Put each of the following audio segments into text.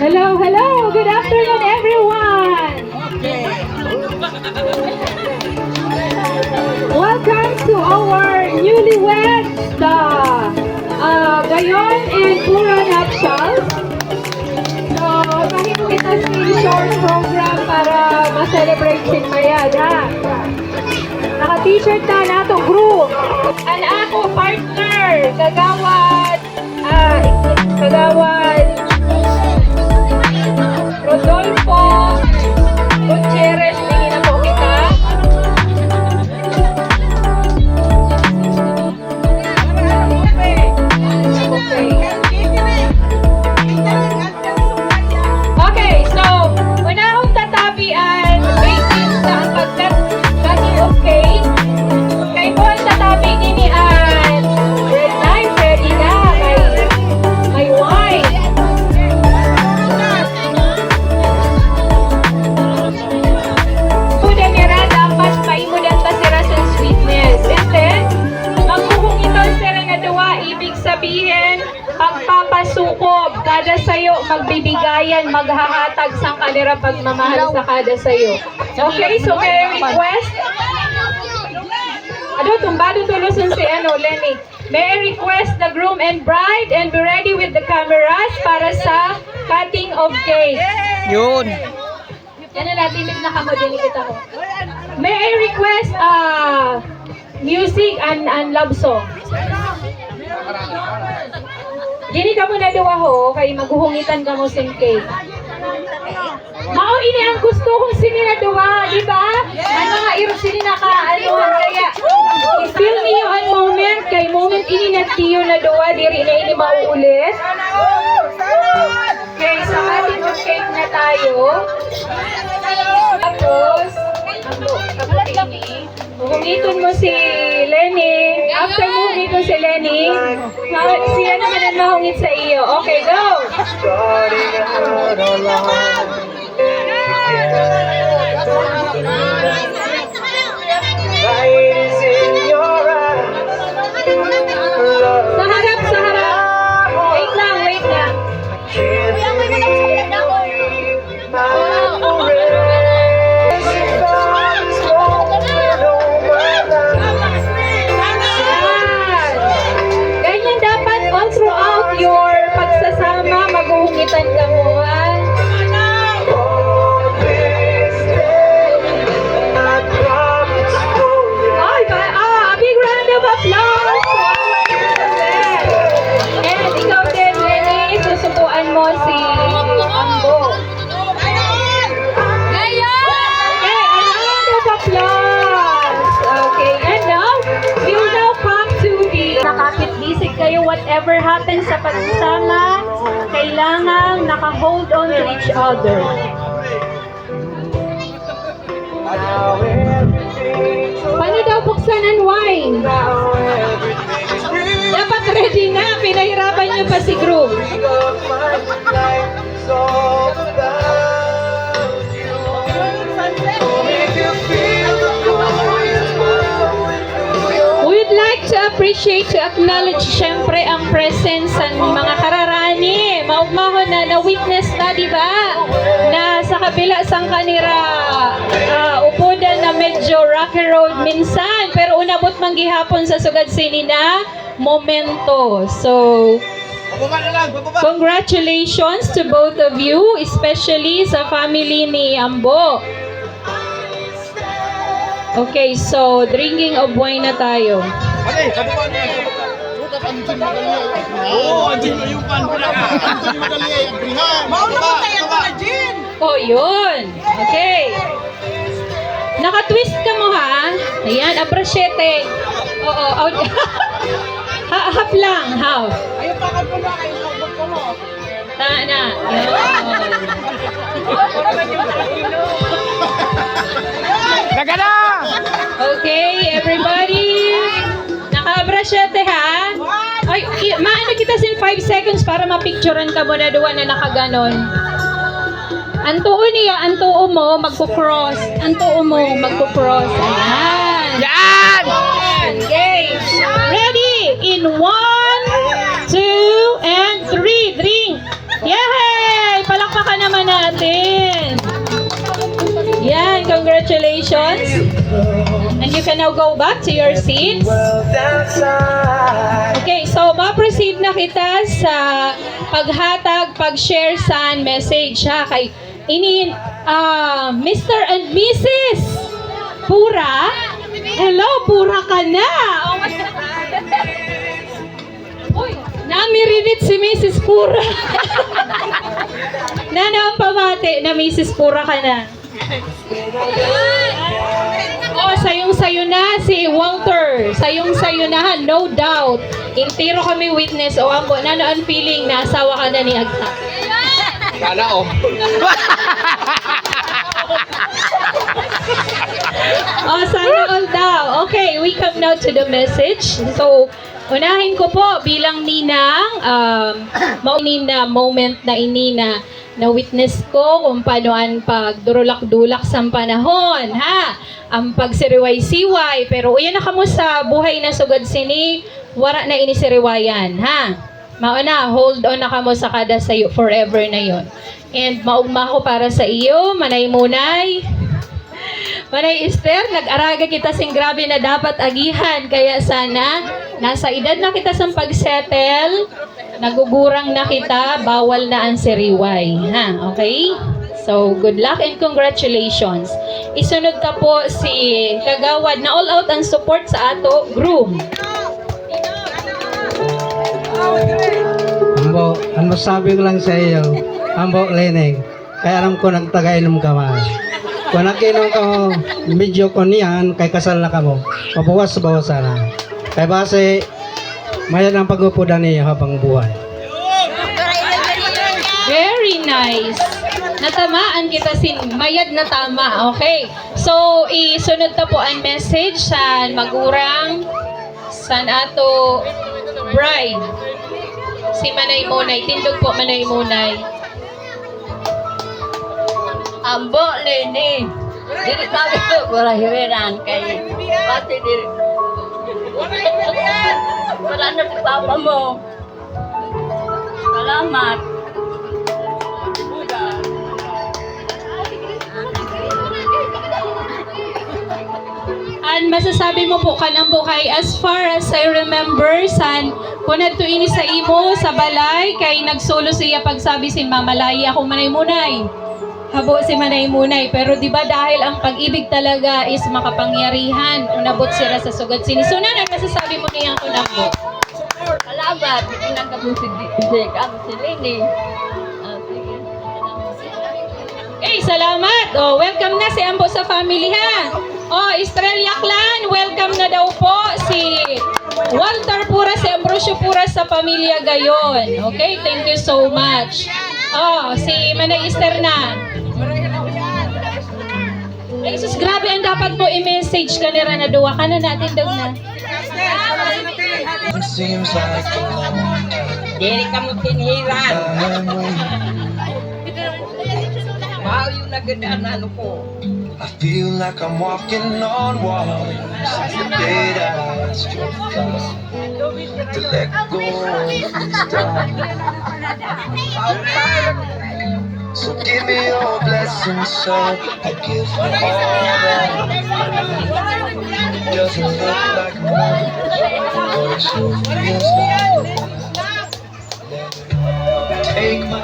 Hello, hello. Good afternoon, everyone. Welcome to our newlyweds, the Gayon and Pura Nuptials. So, kahit kita si short program para ma-celebrate si Mayad, ha? Naka-t-shirt na nato group. An ako partner, kagawad Rodolfo Gutierrez, tingin na po kita. Okay, so una akong tatabian based sa ang pagkat-cutting of cake. Kay po ang tatabi ninian red light, ready na, may wine. Puda nira dapat paimudan ta sira sa sweetness. And then, magkuhong ito sira nga duwa, ibig sabihin, pagpapasukob, kada sayo, magbibigayan, maghahatag sang kanira pagmamahal sa kada sayo. Okay, so may request. Tumbado tulusun si Lenny. May request the groom and bride and be ready with the cameras para sa cutting of cake. Yun. Yan na natin na kamo din kita ko. May request music and love song. Dini ka muna duwa ho, kay maghuhungitan ka mo sing cake. Mao ini ang gusto kong sininaduwa, di ba? Ang mga irog sininaka-anuhan kaya i-feel niyo ang moment, kay moment ini nagtiyo na duwa, diri na ini mauulit. Okay, sa cutting of cake na tayo. Tapos, humiton mo si Lenny. After mo humiton si Lenny, siya naman ang mahungit sa iyo. Okay, go! Sa harap, sa harap. Wait lang, wait lang. Ganyan dapat all throughout your pagsasama, maghuhugitan ka mo, ha? A big round of applause! And ikaw din, Lenny, susubuan mo si Ambo. Okay, a round of applause! Okay, and now, we will now come to the nakapit-bisig kayo. Whatever happens sa pagsasama, kailangan naka-hold on to each other. Paano daw buksan ang wine? Dapat ready na. Pinahirapan niyo pa si groom. We'd like to appreciate, to acknowledge syempre ang presence ng mga kararani. Maugmahon na witness na, di ba? Na sa kabila sang kanira upodan na medyo rocky road minsan, pero unabot man gihapon sa sugad sini na momento. So, congratulations to both of you, especially sa family ni Ambo. Okay, so drinking of wine na tayo. Oh, yun. Okay. Naka-twist ka mo, ha? Ayan, aprasyete. Oo. Half lang, half. Ayun pa ka po na, ayun pa mo. Na. Yun. Daga na! Okay, everybody. Naka-aprasyete, ha? Ay, maano kita sin 5 seconds para mapicturean ka mo na duwa na nakaganon. Ang tuo niya, ang tuo mo, magpo-cross. Ang tuo mo, magpo-cross. Ayan. Yan! Okay. Ready? In 1, 2, and 3. Drink. Yay! Palakpakan. congratulations. And you can now go back to your seats. Okay, so ma-proceed na kita sa paghatag, pag-share sa message ha kay Mr. and Mrs. Pura. Hello, Pura ka na. Uy, namirinit si Mrs. Pura. Ang pamati na Mrs. Pura ka na. Oh, sayong-sayo na si Walter. Sayong-sayo na, no doubt. Intiro kami witness. O, ambo, ang feeling na asawa ka na ni Agta. Sana oh. Oh, sana all daw. Okay, we come now to the message. So, unahin ko po bilang ninang, na moment na na witness ko kung paano ang pagdurulak-dulak sa panahon, ha? Ang pagsiriway-siway. Pero uyan na kamo sa buhay na sugod sini, wara na ini siriwayan, ha? Mauna, hold on na kamo sa kada sayo, forever na yon. And maugma ko para sa iyo, Manay Munay. Manay Esther, nag-araga kita sing grabe na dapat agihan. Kaya sana, nasa edad na kita sa pag-settle, nagugurang na kita, bawal na ang siriway. Ha? Okay? So, good luck and congratulations. Isunod ka po si Kagawad na all out ang support sa ato, groom. Ambo, ang masabi ko lang sa iyo, Ambo Lening, kaya alam ko nagtagainom ka man. Kung nakinom ka mo, medyo ko niyan, kay kasal na ka mo, mabawas-bawasan na. Kaya base, mayan ang pag-upudan niya habang buhay. Very nice. Natamaan kita sin mayad na tama. Okay. So, isunod ta po ang message sa magurang sa ato bride. Si Manay Munay. Tindog po, Manay Munay. Ambo Leni, diri kami wala hiweran kay pati diri. Wala na si papa mo. Salamat. An masasabi mo po kanang buhay as far as I remember san kunad to ini sa imo sa balay kay nagsolo siya pagsabi si Mamalay ako Manay Munay. Habo si Manay Munay. Pero di ba dahil ang pag-ibig talaga is makapangyarihan, unabot sila sa sugod sini. So nanan masasabi mo niyang kunabo? Salamat. Pinagkabong si Leni. Sige. Okay, salamat. Oh, welcome na si Ambo sa family ha. Oh, Estrella Clan, welcome na daw po si Walter Pura, si Ambrosio Pura sa pamilya gayon. Okay, thank you so much. Oh, si Manay Esther na. Ay, sus, grabe ang dapat mo i-message ka nila na duwa ka na natin daw na. Diri ka mo tinhiran. Wow, yung nagadaan ano ko. I feel like I'm walking on water. The day that I struck fast to let go of these times. So give me your blessings, so I give you all that. It doesn't look like much, but it sure feels like. Take my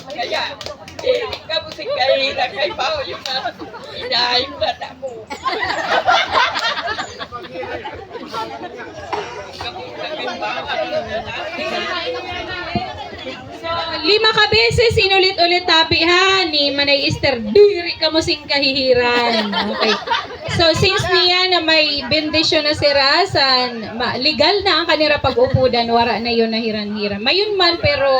Kaya, hindi ka mo si Kahina kay Pao yung inayong bata mo. Lima ka beses inulit-ulit tapi ha ni Manay Esther, diri ka mo sing kahihiran. Okay. So since niya na may bendisyon na si Rasan, legal na ang kanira pag-upudan, wara na yun na hiran-hiran. Mayon man pero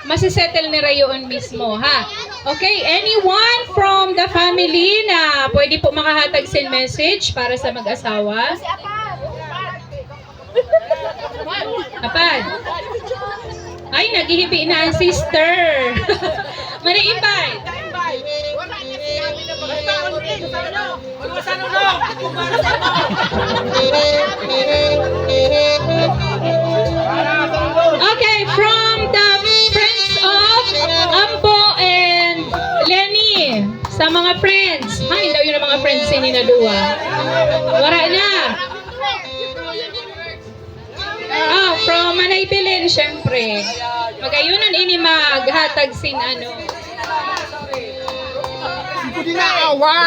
masisettle ni Rayon mismo ha. Okay, anyone from the family na pwede po makahatag send message para sa mag-asawa? Apad. Ay, naghihibi na ang sister. Mani-invite. Okay, from the friends of Ambo and Lenny. Sa mga friends. Ay, daw yun ang mga friends ni Nadua. Wala na. From Manay Bilin, syempre. Magayunan ini maghatag sin ano.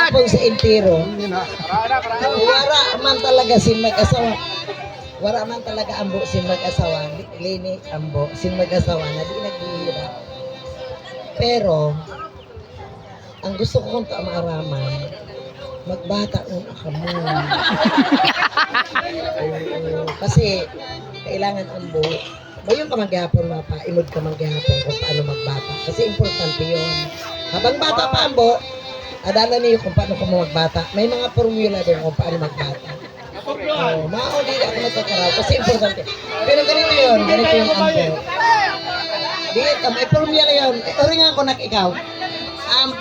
Ako sa entero. Wala man talaga sin mag-asawa. Wala man talaga ambo sin mag-asawa. Lini ambo sin mag-asawa na di naghihirap. Pero ang gusto ko kung maaraman, magbata una ka mo. Kasi kailangan ambo. Bayon ka maghapon, mapaimod ka maghapon kung paano magbata. Kasi importante yun. Habang bata pa ambo, adala niyo kung paano ka magbata. May mga formula doon kung paano magbata. Mauli ako nagkakaraw kasi importante. Pero ganito yun yung ambo. Dito, may formula yun. Oringan ko ikaw. Ang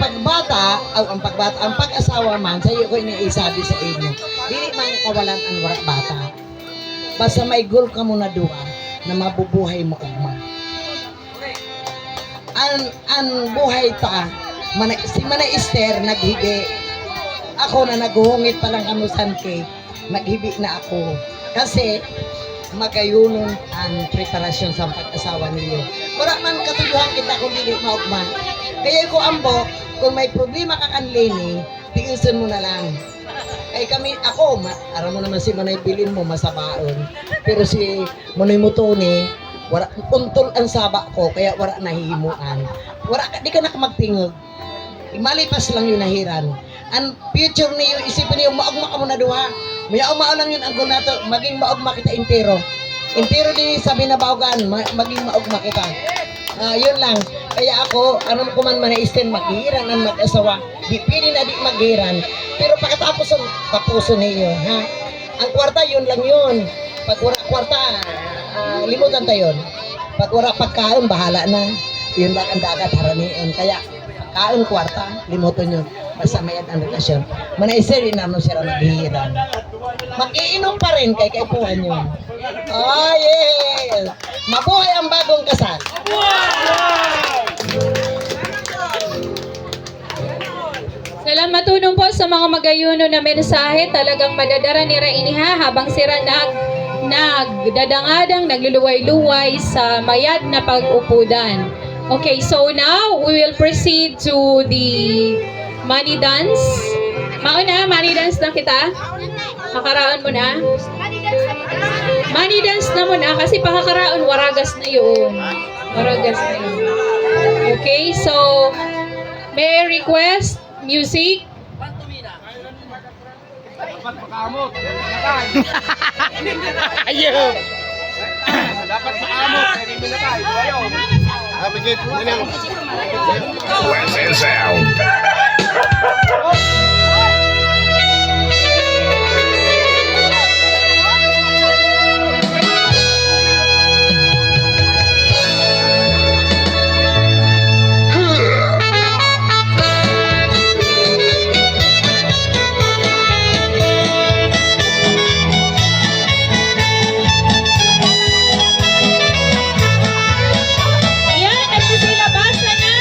pag-asawa man, sa iyo ko iniisabi sa inyo, dili man kawalan ang warak bata. Basta may goal ka muna doon na mabubuhay mo ugma. Ang buhay ta, si Manay Esther naghigi. Ako na naghuhungit pa lang anusan kay, naghibi na ako. Kasi magayunon ang preparasyon sa pag-asawa ninyo. Wala man katuyuhan kita kung dili maugma. Kaya ko ambo, kung may problema ka kanlini, tiisin mo na lang. Kaya aram mo naman si Manay Bilin mo, masabaon. Pero si Manoy Mutoni, wala, untol ang saba ko, kaya wala nahihimuan. Di ka na magtingog. Malipas lang yung nahiran. Ang future niyo, isipin niyo, maugma ka muna duha. Mayaw lang yun ang goal nato, maging maugma kita intero. Intero din sa binabawagan, maging maugma kita. Yun lang. Kaya ako, anong kuman man na isten maghihiran ang mag-asawa. Di pili na di maghihiran. Pero pagkatapos ang tapuso niyo, ha? Ang kwarta, yun lang yun. Pag wala kwarta, limutan tayo yun. Pag wala pagkaon, bahala na. Yun lang ang dagat haraniin. Kaya, pagkaon, kwarta, limutan yun. Basta may ang relasyon. Manaisir, di naman sila maghihiran. Mag-iinom pa rin kay kaipuhan yun. Oh, yes! Mabuhay ang bagong kasal. Salamat tunong po sa mga magayuno na mensahe. Talagang madadara ni Rainiha habang sira nagdadangadang, nagluluway-luway sa mayad na pag-upudan. Okay, so now we will proceed to the money dance. Mauna, money dance na kita. Kakaraon mo na. Money dance na muna kasi pakakaraon, waragas na yun. Waragas na yun. Okay, so may I request music? Ayaw! Dapat maamot. Ayaw. Western Sound. Ayan, nagsisilabasan na.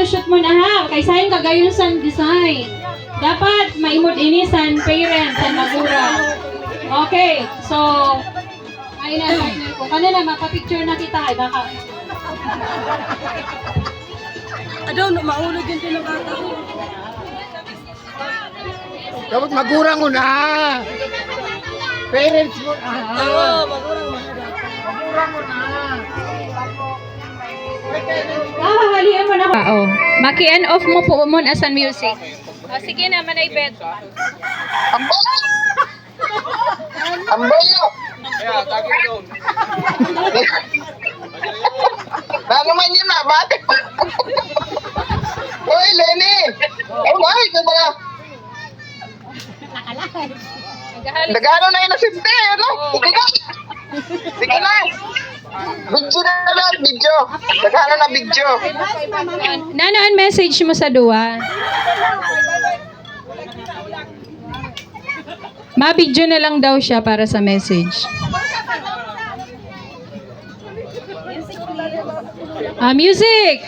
photoshoot mo na ha. Kaysa yung kagayon sa design. Dapat maimod ini sa parents sa magulang. Okay, so ay na partner ko. Kano na mapapicture na kita ay baka. Dapat magurang mo na. Parents mo. Halian mo na ko. Oh. Maki-end off mo po mo as music. Oh, sige na, manay bet. Amboyo. Kaya, tagin doon. Naman yun na, bakit? Hoy, Lenny! Ay, ito ba? Nagano na yun na simple, ano? Sige na! Sige na! Video na lang, video. Nagano na video. Nanaan message mo sa duwa? Ma-video na lang daw siya para sa message. Music!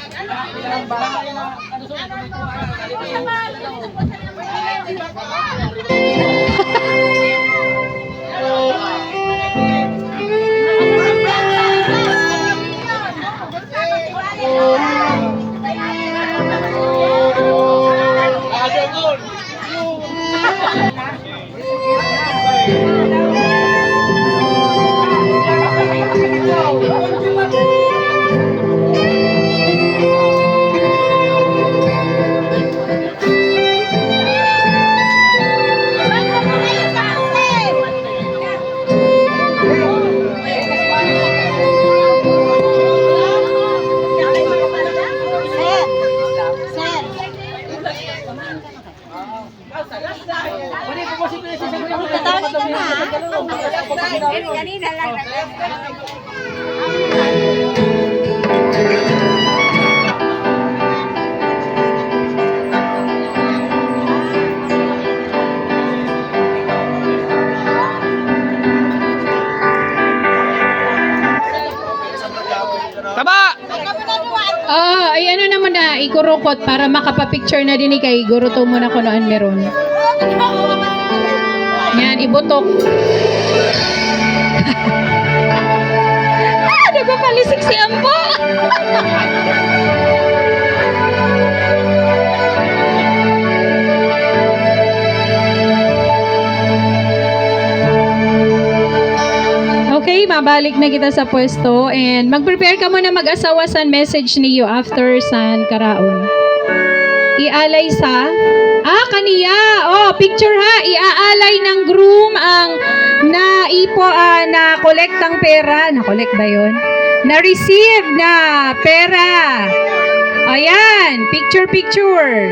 Taba! Ay ano naman na, ikurukot para makapapicture na din kay guro to muna kung noon meron. Yan, ibutok. Nagpapalisik si Ambo! Okay, mabalik na kita sa pwesto and mag-prepare ka muna mag-asawa sa message niyo after san karaon. Ialay sa kaniya. Oh, picture ha. Iaalay ng groom ang na kolektang pera. Na-collect ba 'yon? Na-receive na pera. Ayan, picture.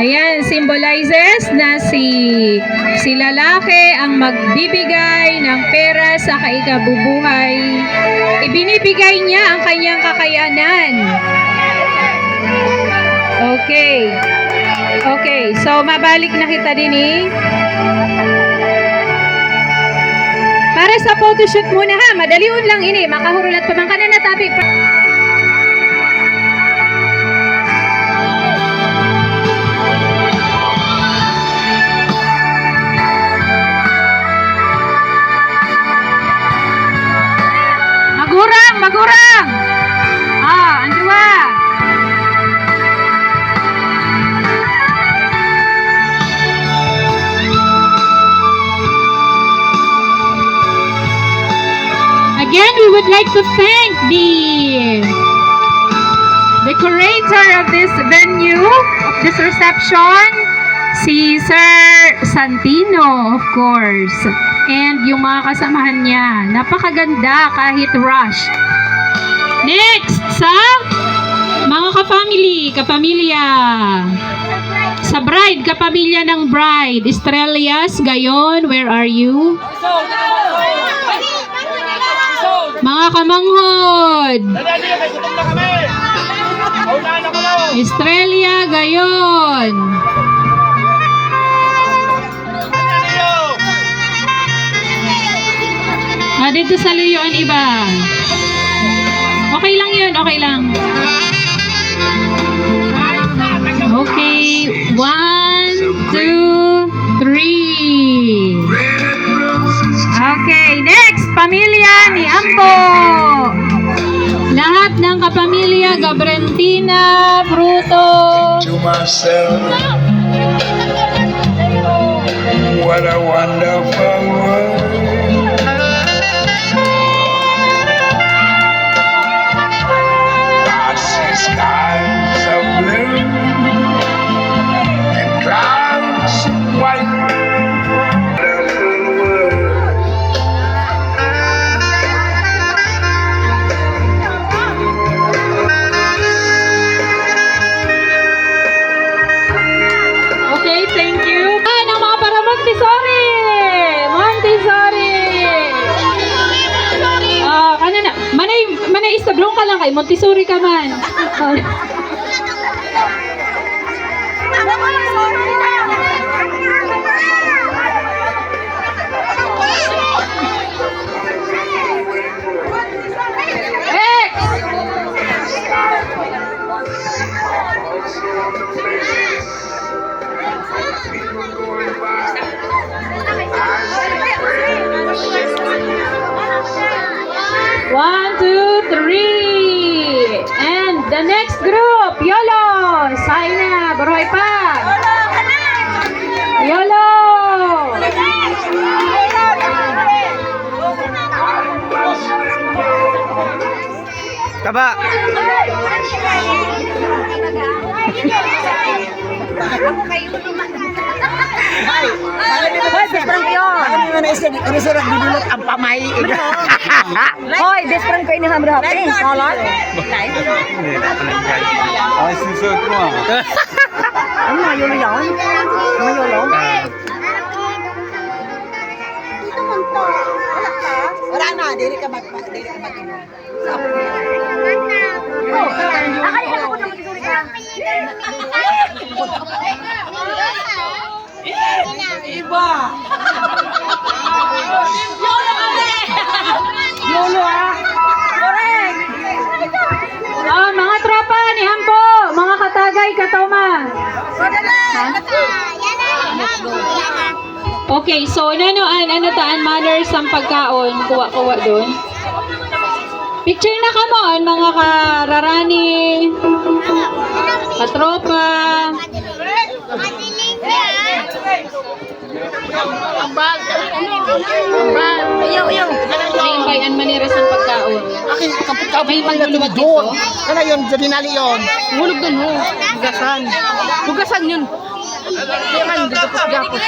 Ayan, symbolizes na si lalaki ang magbibigay ng pera sa kaikabubuhay. Ibinibigay niya ang kanyang kakayanan. Okay, so mabalik na kita din Para sa photoshoot muna ha, madaliun lang ini, makahurulat pa man ka na natabi. Magurang! Andua! Again, we would like to thank the decorator of this venue, of this reception, si Sir Santino, of course. And yung mga kasamahan niya. Napakaganda kahit rush. Next, sa mga kapamilya. Sa bride, kapamilya ng bride. Estrellas, Gayon, where are you? Mga kamanghod. Estrella, Gayon. Dito sa Leo ang iba. Okay lang yun, okay lang. Okay, 1, 2, 3. Okay, next, pamilya ni Ambo. Lahat ng kapamilya, Gabrentina, Fruto. To myself, what a wonderful world. I see skies of blue and clouds of white. Wonderful world. Okay, thank you. Ng mga para Montessori. Montessori. Ano na? Manay istablong ka lang kay Montessori ka man. One, two, three. And the next group, YOLO. Saina, Baroy pa. YOLO. Taba. Hoy, best friend ko ini hamra hapin. Kolot. Ay, susod mo ah. Ano na yun yan? Ano yun? Wala na, dili ka mag Akala ko naman siguro ka. Iba. Yolo ah. Mga tropa ni Hampo, mga katagay, katoma. Okay, so ano taan manners ang pagkaon, kuwa doon. Picture na kamon, mga kararani, katropa. Ayaw. Bayan maniras ang pagkaon. May magluluwag dito. Ano yun? Dinali yun. Hulog doon ho. Hugasan. Hugasan yun. Yan, dito po gapos.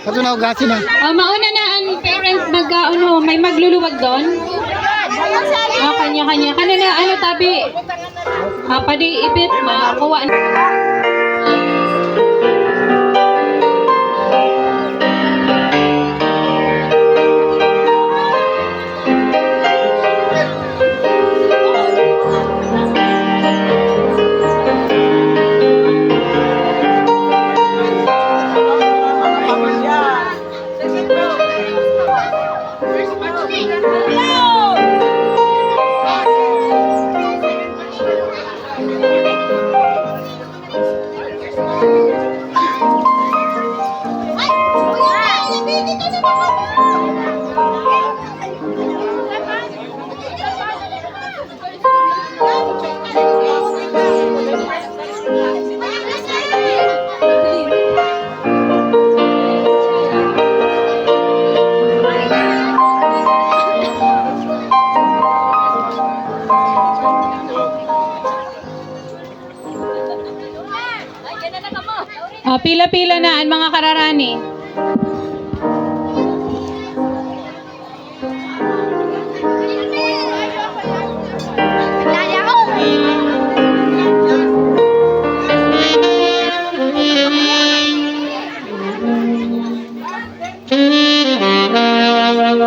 Kato na ugasin na. Mauna na ang parents mag-ano, may magluluwag doon. Kanya-kanya. Kanina, tabi. Padi ipit, makuha. Pila-pila na ang mga kararani.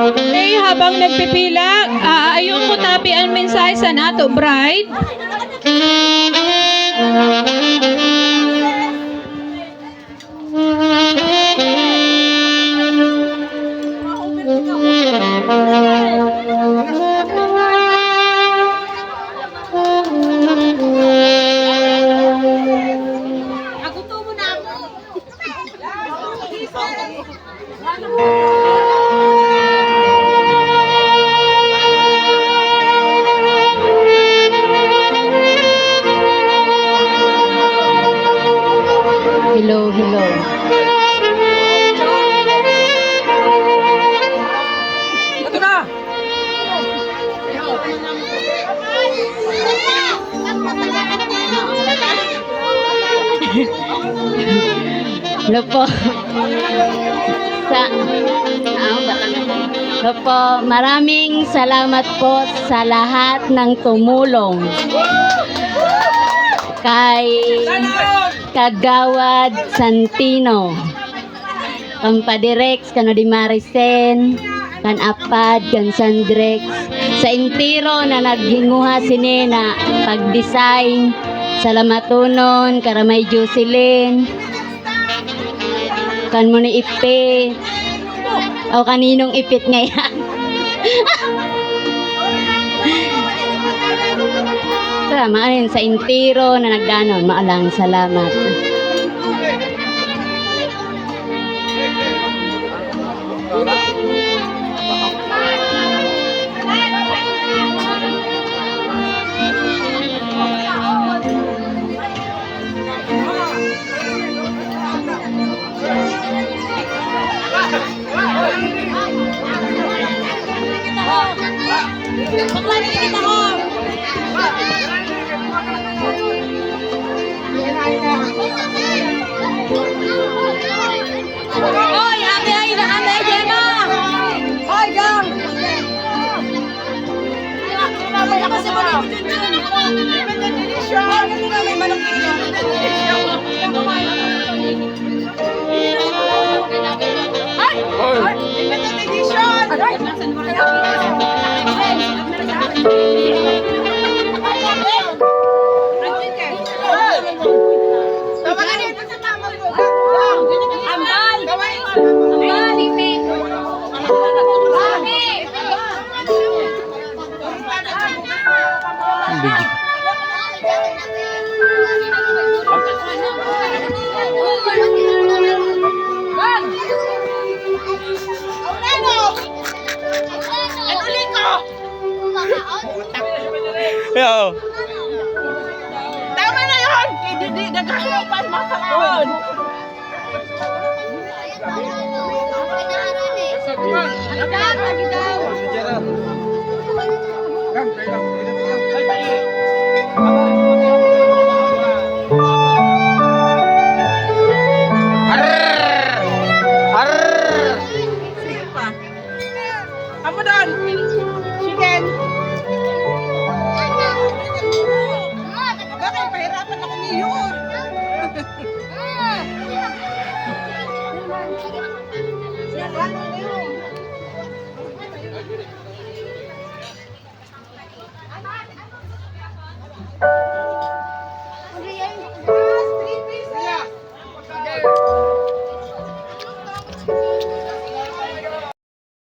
Okay, habang nagpipila, ayon ko tapi ang mensahe sa nato, bride. Hello, hello. Hello po. Hello po. Maraming salamat po sa lahat ng tumulong. Kay Kagawad Santino, Kampadirex, kano di Maricen, kan Apad, kan Sandrex, sa intiro na naghinguha sini na pag-design, salamatunon, karamay Jocelyn, kan mo ni ipit, o kaninong ipit ngayon. Salamat sa intiro na nagdanon, maalang salamat. Hoy, ate ay na ate Gemma. Hoy, gang. Ako sa mga may manok Yo. Tama na yun! Hindi, nagkakapan makaroon! Lagi daw!